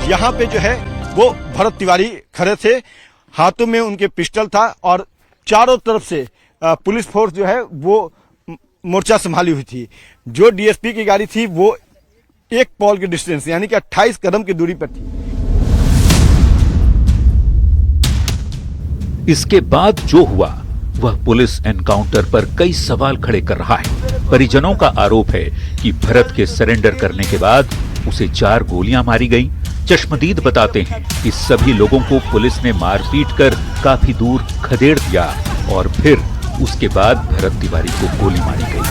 यहाँ पे जो है वो भरत तिवारी खड़े थे, हाथों में उनके पिस्टल था और चारों तरफ से पुलिस फोर्स जो है वो मोर्चा संभाली हुई थी। जो डीएसपी की गाड़ी थी वो 1 पॉल की डिस्टेंस यानी कि 28 कदम की दूरी पर थी। इसके बाद जो हुआ वह पुलिस एनकाउंटर पर कई सवाल खड़े कर रहा है। परिजनों का आरोप है कि भरत के सरेंडर करने के बाद उसे 4 गोलियां मारी गईं। चश्मदीद बताते हैं कि सभी लोगों को पुलिस ने मारपीट कर काफी दूर खदेड़ दिया और फिर उसके बाद भरत तिवारी को गोली मारी गई।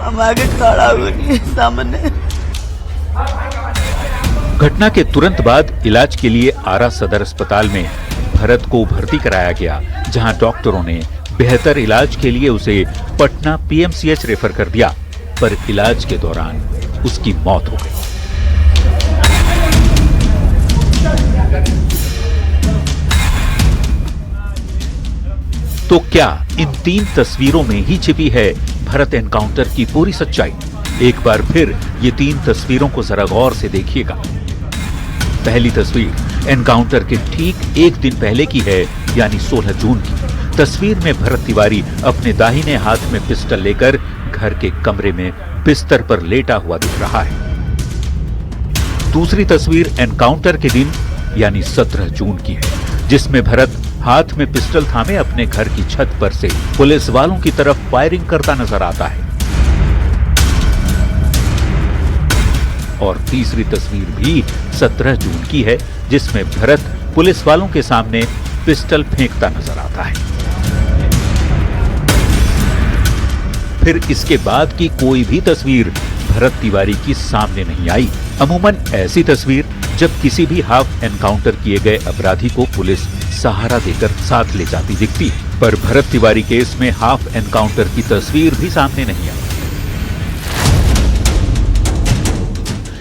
हम आगे खड़ा हुए सामने। घटना के तुरंत बाद इलाज के लिए आरा सदर अस्पताल में भरत को भर्ती कराया गया, जहां डॉक्टरों ने बेहतर इलाज के लिए उसे पटना पीएमसीएच रेफर कर दिया, पर इलाज के दौरान उसकी मौत हो गई। तो क्या इन 3 तस्वीरों में ही छिपी है भरत एनकाउंटर की पूरी सच्चाई? एक बार फिर ये 3 तस्वीरों को जरा गौर से देखिएगा। पहली तस्वीर एनकाउंटर के ठीक 1 दिन पहले की है, यानी 16 जून की। तस्वीर में भरत तिवारी अपने दाहिने हाथ में पिस्टल लेकर घर के कमरे में बिस्तर पर लेटा हुआ दिख रहा है। दूसरी तस्वीर एनकाउंटर के दिन यानी 17 जून की है, जिसमें भरत हाथ में पिस्टल थामे अपने घर की छत पर से पुलिस वालों की तरफ फायरिंग करता नजर आता है। और तीसरी तस्वीर भी 17 जून की है, जिसमें भरत पुलिस वालों के सामने पिस्टल फेंकता नजर आता है। फिर इसके बाद की कोई भी तस्वीर भरत तिवारी की सामने नहीं आई। अमूमन ऐसी तस्वीर जब किसी भी हाफ एनकाउंटर किए गए अपराधी को पुलिस सहारा देकर साथ ले जाती दिखती है, पर भरत तिवारी केस में हाफ एनकाउंटर की तस्वीर भी सामने नहीं आई।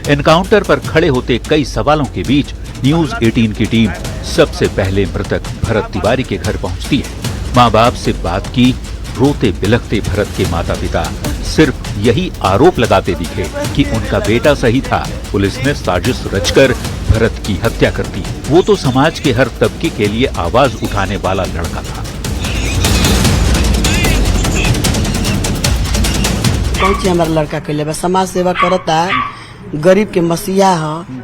एनकाउंटर पर खड़े होते कई सवालों के बीच न्यूज 18 की टीम सबसे पहले मृतक भरत तिवारी के घर पहुंचती है। मां बाप से बात की। रोते बिलखते भरत के माता पिता सिर्फ यही आरोप लगाते दिखे कि उनका बेटा सही था, पुलिस ने साजिश रचकर भरत की हत्या कर दी। वो तो समाज के हर तबके के लिए आवाज उठाने वाला लड़का था। हमारा लड़का के लिए समाज सेवा करता, गरीब के मसीहा है,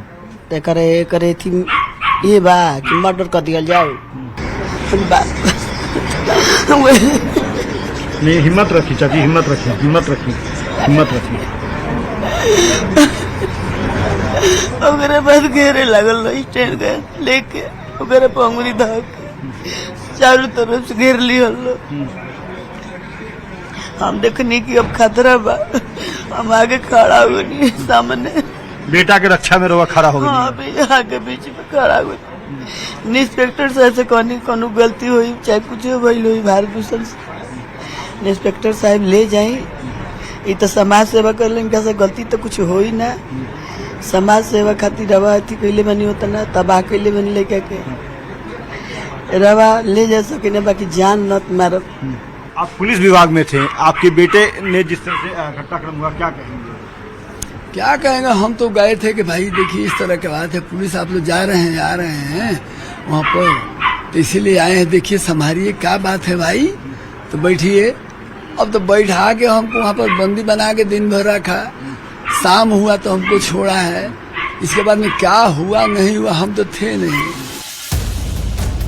ते करे थी ये बा कि मर्डर कर दिया जाओ। नहीं, हिम्मत रखी चाची, हिम्मत रखी, हिम्मत रखी, हिम्मत रखी। मेरे पास घेरे लगल स्टैंड के लेके मेरे पंगुरी धक चारों तरफ से घेर लिया। हम देखने की अब खतरा बा, हम आगे खड़ा हुए नहीं सामने। बेटा के रक्षा में रवा खड़ा हो गई। हाँ, आगे बीच में खड़ा हुए। इंस्पेक्टर से ऐसे कोनो गलती हुई चाहे कुछ हुई भारत भूषण से इंस्पेक्टर साहब ले जाए। ये तो समाज सेवा कर ले, इनका से गलती तो कुछ हो ही ना। समाज सेवा खातिर रवा थी कैले बनी होता ना, तबाह कैले बनी लेके के रवा ले जा सके ना, बाकी जान न मारो। आप पुलिस विभाग में थे, आपके बेटे ने जिस तरह से घटनाक्रम हुआ, क्या कहेंगे? क्या कहेंगे, हम तो गए थे कि भाई देखिए इस तरह की बात है, पुलिस आप लोग जा रहे हैं आ रहे हैं वहाँ पर, तो इसीलिए आए हैं, देखिए संभालिए क्या बात है भाई। तो बैठिए। अब तो बैठा के हमको वहाँ पर बंदी बना के दिन भर रखा, शाम हुआ तो हमको छोड़ा है। इसके बाद में क्या हुआ नहीं हुआ हम तो थे नहीं।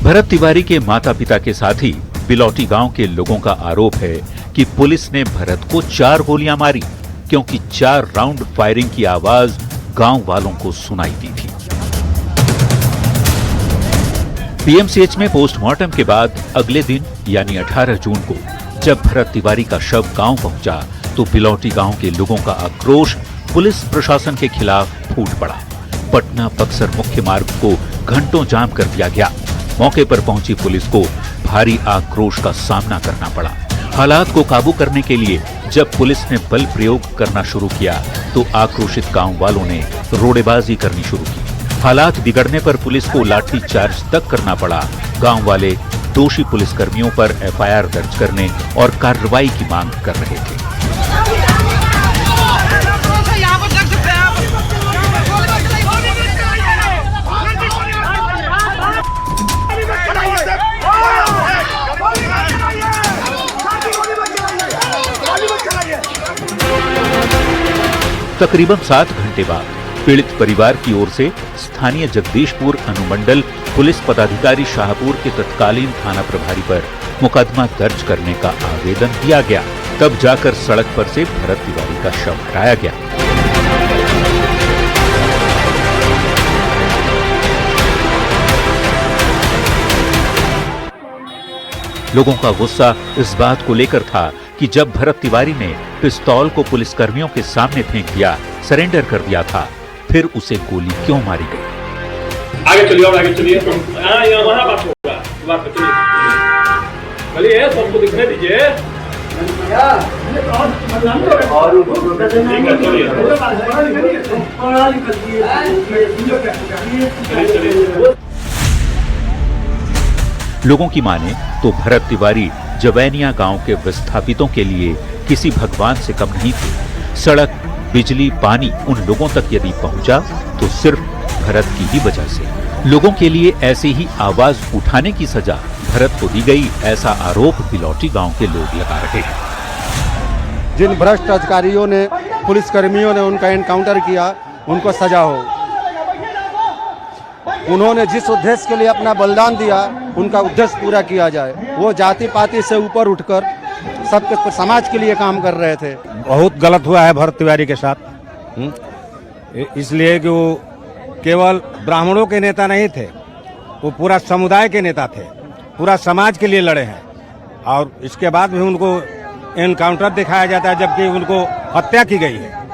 भरत तिवारी के माता पिता के साथ ही बिलौटी गांव के लोगों का आरोप है कि पुलिस ने भरत को 4 गोलियां मारी, क्योंकि 4 राउंड फायरिंग की आवाज गांव वालों को सुनाई दी थी। पीएमसीएच में पोस्टमार्टम के बाद अगले दिन यानी 18 जून को जब भरत तिवारी का शव गांव पहुंचा तो बिलौटी गांव के लोगों का आक्रोश पुलिस प्रशासन के खिलाफ फूट पड़ा। पटना बक्सर मुख्य मार्ग को घंटों जाम कर दिया गया। मौके पर पहुंची पुलिस को भारी आक्रोश का सामना करना पड़ा। हालात को काबू करने के लिए जब पुलिस ने बल प्रयोग करना शुरू किया तो आक्रोशित गांव वालों ने रोड़ेबाजी करनी शुरू की। हालात बिगड़ने पर पुलिस को लाठी चार्ज तक करना पड़ा। गांव वाले दोषी पुलिसकर्मियों पर एफआईआर दर्ज करने और कार्रवाई की मांग कर रहे थे। तकरीबन 7 घंटे बाद पीड़ित परिवार की ओर से स्थानीय जगदीशपुर अनुमंडल पुलिस पदाधिकारी शाहपुर के तत्कालीन थाना प्रभारी पर मुकदमा दर्ज करने का आवेदन दिया गया। तब जाकर सड़क पर से भरत तिवारी का शव हटाया गया। लोगों का गुस्सा इस बात को लेकर था कि जब भरत तिवारी ने पिस्तौल को पुलिसकर्मियों के सामने फेंक दिया, सरेंडर कर दिया था, फिर उसे गोली क्यों मारी गई। आगे चलिए और आगे चलिए। यहाँ वहाँ बात होगा, बात तो चलिए। चलिए सबको दिखने दीजिए। लोगों की माने तो भरत तिवारी जवैनिया गांव के विस्थापितों के लिए किसी भगवान से कम नहीं थे। सड़क, बिजली, पानी उन लोगों तक यदि पहुंचा तो सिर्फ भरत की ही वजह से। लोगों के लिए ऐसे ही आवाज उठाने की सजा भरत को दी गई, ऐसा आरोप बिलौटी गांव के लोग लगा रहे हैं। जिन भ्रष्ट अधिकारियों ने, पुलिसकर्मियों ने उनका एनकाउंटर किया, उनको सजा हो। उन्होंने जिस उद्देश्य के लिए अपना बलिदान दिया, उनका उद्देश्य पूरा किया जाए। वो जाति पाति से ऊपर उठकर सबके समाज के लिए काम कर रहे थे। बहुत गलत हुआ है भरत तिवारी के साथ, इसलिए कि वो केवल ब्राह्मणों के नेता नहीं थे, वो पूरा समुदाय के नेता थे, पूरा समाज के लिए लड़े हैं। और इसके बाद भी उनको एनकाउंटर दिखाया जाता है, जबकि उनको हत्या की गई है।